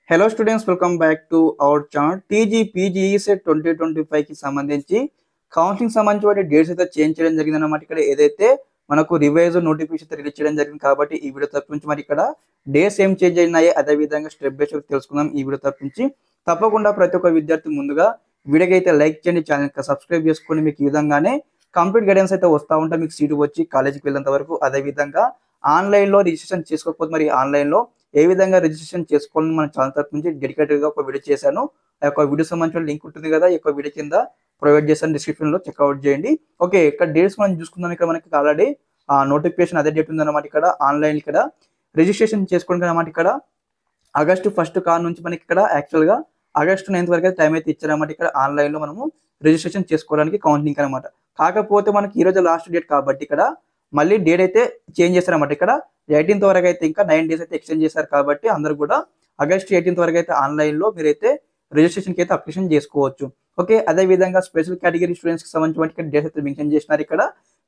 Hello students, welcome back to our channel. TG PG set 2025 కి సంబంధించి counselling సంబంధించిన dates అయితే చేంజ్ చేయడం జరిగింది అన్నమాట. ఇక్కడ ఏదైతే మనకు రివైజ్ నోటిఫికేషన్ రిలీజ్ చేయడం జరిగింది కాబట్టి ఈ వీడియో తరపు నుంచి మరి ఇక్కడ డేట్స్ ఏం చేంజ్ అయినాయి అదే విధంగా స్టెప్ బై స్టెప్ తెలుసుకుందాం ఈ వీడియో తరపు నుంచి. తప్పకుండా ప్రతి ఒక్క విద్యార్థి ముందుగా వీడియోకి అయితే లైక్ చేయండి, ఛానల్ సబ్స్క్రైబ్ చేసుకోండి. మీకు ఈ విధంగానే కంప్లీట్ గైడెన్స్ అయితే వస్తూ ఉంటాయి మీకు సీటు వచ్చి కాలేజీకి వెళ్ళేంత వరకు. అదే విధంగా ఆన్లైన్లో రిజిస్ట్రేషన్ చేసుకోకపోతే మరి ఆన్లైన్లో ఏ విధంగా రిజిస్ట్రేషన్ చేసుకోవాలని మన ఛానల్ తరపు నుంచి డెడికేటెడ్గా ఒక వీడియో చేశాను. ఆ యొక్క వీడియో సంబంధించిన లింక్ ఉంటుంది కదా, ఈ యొక్క వీడియో కింద ప్రొవైడ్ చేశాను, డిస్క్రిప్షన్లో చెక్అవుట్ చేయండి. ఓకే, ఇక్కడ డేట్స్ మనం చూసుకుందాం. ఇక్కడ మనకి ఆల్రెడీ నోటిఫికేషన్ అదే డేట్ ఉందన్నమాట. ఇక్కడ ఆన్లైన్ ఇక్కడ రిజిస్ట్రేషన్ చేసుకోవడానికి అనమాట. ఇక్కడ ఆగస్టు 1 కార్ నుంచి మనకి ఇక్కడ యాక్చువల్గా ఆగస్టు 9 వరకు అయితే టైం అయితే ఇచ్చారన్నమాట. ఇక్కడ ఆన్లైన్లో మనము రిజిస్ట్రేషన్ చేసుకోవడానికి కౌన్సిలింగ్ అనమాట. కాకపోతే మనకి ఈ రోజు లాస్ట్ డేట్ కాబట్టి ఇక్కడ మళ్ళీ డేట్ అయితే చేంజ్ చేస్తారన్నమాట. ఇక్కడ 18th వరకు అయితే ఇంకా 9 days అయితే ఎక్స్టెండ్ చేశారు కాబట్టి అందరూ కూడా ఆగస్ట్ 18th వరకు అయితే ఆన్లైన్లో మీరైతే రిజిస్ట్రేషన్కి అయితే అప్లికేషన్ చేసుకోవచ్చు. ఓకే, అదే విధంగా స్పెషల్ కేటగిరీ స్టూడెంట్స్కి సంబంధించిన డేట్స్ అయితే మెన్షన్ చేసినారు. ఇక్కడ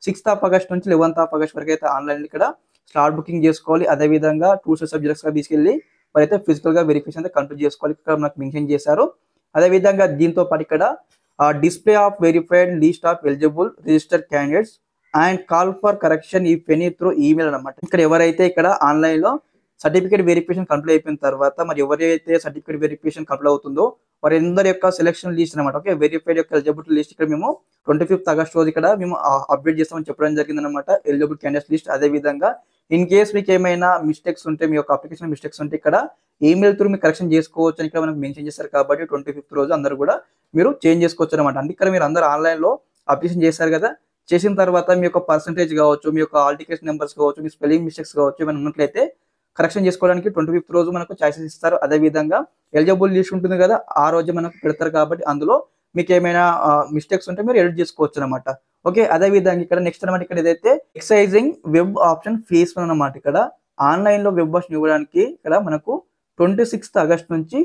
6th August నుంచి 11th August వరకు అయితే ఆన్లైన్ ఇక్కడ స్లాట్ బుకింగ్ చేసుకోవాలి. అదే విధంగా 2 సబ్జెక్ట్స్గా తీసుకెళ్ళి వారైతే ఫిజికల్గా వెరిఫికేషన్ అయితే కంప్లీట్ చేసుకోవాలి. ఇక్కడ మనకు మెన్షన్ చేశారు. అదే విధంగా దీంతో పాటు ఇక్కడ display of verified list of eligible registered candidates and call for correction if any through email అనమాట. ఇక్కడ ఎవరైతే ఇక్కడ ఆన్లైన్లో సర్టిఫికేట్ వెరిఫికేషన్ కంప్లీట్ అయిపోయిన తర్వాత మరి ఎవరైతే సర్టిఫికేట్ వెరిఫికేషన్ కంప్లీట్ అవుతుందో వారందరి యొక్క సెలక్షన్ లిస్ట్ అనమాట. ఓకే, వెరిఫైడ్ యొక్క ఎలిజిబిలిటీ లిస్ట్ ఇక్కడ మేము 25th August రోజు ఇక్కడ మేము అప్డేట్ చేస్తామని చెప్పడం జరిగింది అనమాట. Eligible candidates list. అదే విధంగా ఇన్ కేస్ మీకు ఏమైనా మిస్టేక్స్ ఉంటే మీ యొక్క అప్లికేషన్ మిస్టేక్స్ ఉంటే ఇక్కడ ఈమెయిల్ త్రూ మీరు కరెక్షన్ చేసుకోవచ్చు అని ఇక్కడ మనకు మెన్షన్ చేస్తారు. కాబట్టి 25th రోజు అందరూ కూడా మీరు చేంజ్ చేసుకోవచ్చు అనమాట. అంటే ఇక్కడ మీరు అందరూ ఆన్లైన్లో అప్లికేషన్ చేశారు కదా, చేసిన తర్వాత మీ యొక్క పర్సంటేజ్ కావచ్చు, మీ యొక్క ఆల్ టికెట్స్ నెంబర్స్ కావచ్చు, మీ స్పెల్లింగ్ మిస్టేక్స్ కావచ్చు ఏమైనా ఉన్నట్లయితే కరెక్షన్ చేసుకోవడానికి 25th రోజు మనకు చాయిసెస్ ఇస్తారు. అదే విధంగా ఎలిజిబుల్ లిస్ట్ ఉంటుంది కదా, ఆ రోజు మనకు పెడతారు కాబట్టి అందులో మీకు ఏమైనా మిస్టేక్స్ ఉంటే మీరు ఎడిట్ చేసుకోవచ్చు అనమాట. ఓకే, అదే విధంగా ఇక్కడ నెక్స్ట్ అనమాట. ఇక్కడ ఏదైతే ఎక్సైజింగ్ వెబ్ ఆప్షన్ ఫేస్ అనమాట. ఇక్కడ ఆన్లైన్లో వెబ్ ఆప్షన్ ఇవ్వడానికి ఇక్కడ మనకు 26th August నుంచి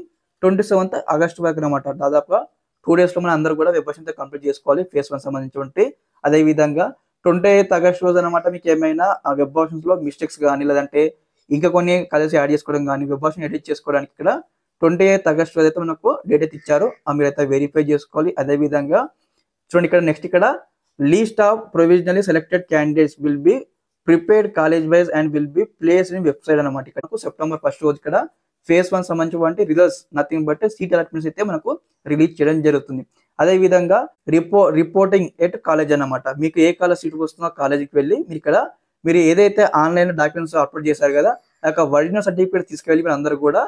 27th August వరకు అనమాట. దాదాపుగా 2 days లో మనం అందరూ కూడా వెబ్ ఆప్షన్ కంప్లీట్ చేసుకోవాలి ఫేస్ 1 సంబంధించి. అదే విధంగా 28th August రోజు అనమాట మీకు ఏమైనా వెబ్ ఆప్షన్స్ లో మిస్టేక్స్ కానీ లేదంటే ఇంకా కొన్ని కలర్స్ యాడ్ చేసుకోవడం కానీ వెబ్ ఆప్షన్ ఎడిట్ చేసుకోవడానికి ఇక్కడ 28th August రోజు అయితే మనకు డేట్ అయితే ఇచ్చారు. మీరైతే వెరిఫై చేసుకోవాలి. అదే విధంగా చూడండి ఇక్కడ నెక్స్ట్ ఇక్కడ least of provisionally selected candidates will be prepared college wise and will be place in website అనమాట. ఇక్కడ September 1 రోజు ఇక్కడ ఫేస్ 1 సంబంధించి results nothing but seat allotments అయితే మనకు రిలీజ్ చేయడం జరుగుతుంది. అదే విధంగా రిపోర్టింగ్ ఎట్ కాలేజ్ అన్నమాట. మీకు ఏ కాలేజ్ సీట్ వస్తుందో కాలేజీకి వెళ్ళి మీరు ఏదైతే ఆన్లైన్ డాక్యుమెంట్స్ అప్లోడ్ చేశారు కదా ఆ యొక్క ఒరిజినల్ సర్టిఫికేట్ తీసుకెళ్ళి మీరు అందరూ కూడా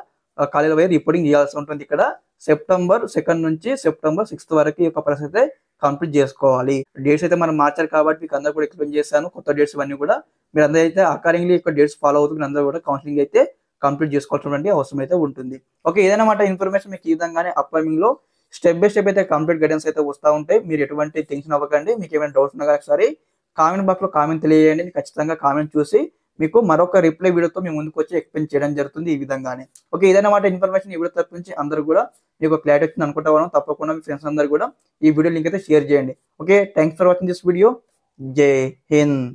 కాలేజీలో పోయి రిపోర్టింగ్ చేయాల్సి ఉంటుంది. ఇక్కడ September 2 నుంచి September 6 వరకు ఈ యొక్క ప్రాసెస్ అయితే కంప్లీట్ చేసుకోవాలి. డేట్స్ అయితే మనం మార్చారు కాబట్టి మీకు అందరూ కూడా ఎక్స్ప్లెయిన్ చేశాను. కొత్త డేట్స్ ఇవన్నీ కూడా మీరు అందరూ అయితే అకార్డింగ్లీ యొక్క డేట్స్ ఫాలో అవుతూ అందరూ కూడా కౌన్సిలింగ్ అయితే కంప్లీట్ చేసుకోవాల్సినటువంటి అవసరం అయితే ఉంటుంది. ఓకే, ఏదైనా ఇన్ఫర్మేషన్ మీకు ఈ విధంగానే అప్కమింగ్ లో స్టెప్ బై స్టెప్ అయితే కంప్లీట్ గైడెన్స్ అయితే వస్తూ ఉంటాయి. మీరు ఎటువంటి టెన్షన్ అవ్వకండి. మీకు ఏమైనా డౌట్స్ ఉన్నా ఒకసారి కామెంట్ బాక్స్ లో కామెంట్ తెలియజేయండి. ఖచ్చితంగా కామెంట్ చూసి మీకు మరొక రిప్లై వీడియోతో మేము ముందుకు వచ్చి ఎక్స్ప్లెయిన్ చేయడం జరుగుతుంది ఈ విధంగానే. ఓకే, ఏదైనా ఇన్ఫర్మేషన్ ఈ వీడియో తరపు నుంచి అందరూ కూడా మీకు క్లారిటీ వచ్చింది అనుకుంటా. తప్పకుండా మీ ఫ్రెండ్స్ అందరూ కూడా ఈ వీడియో లింక్ అయితే షేర్ చేయండి. Okay, thanks for watching this video. జై హింద్.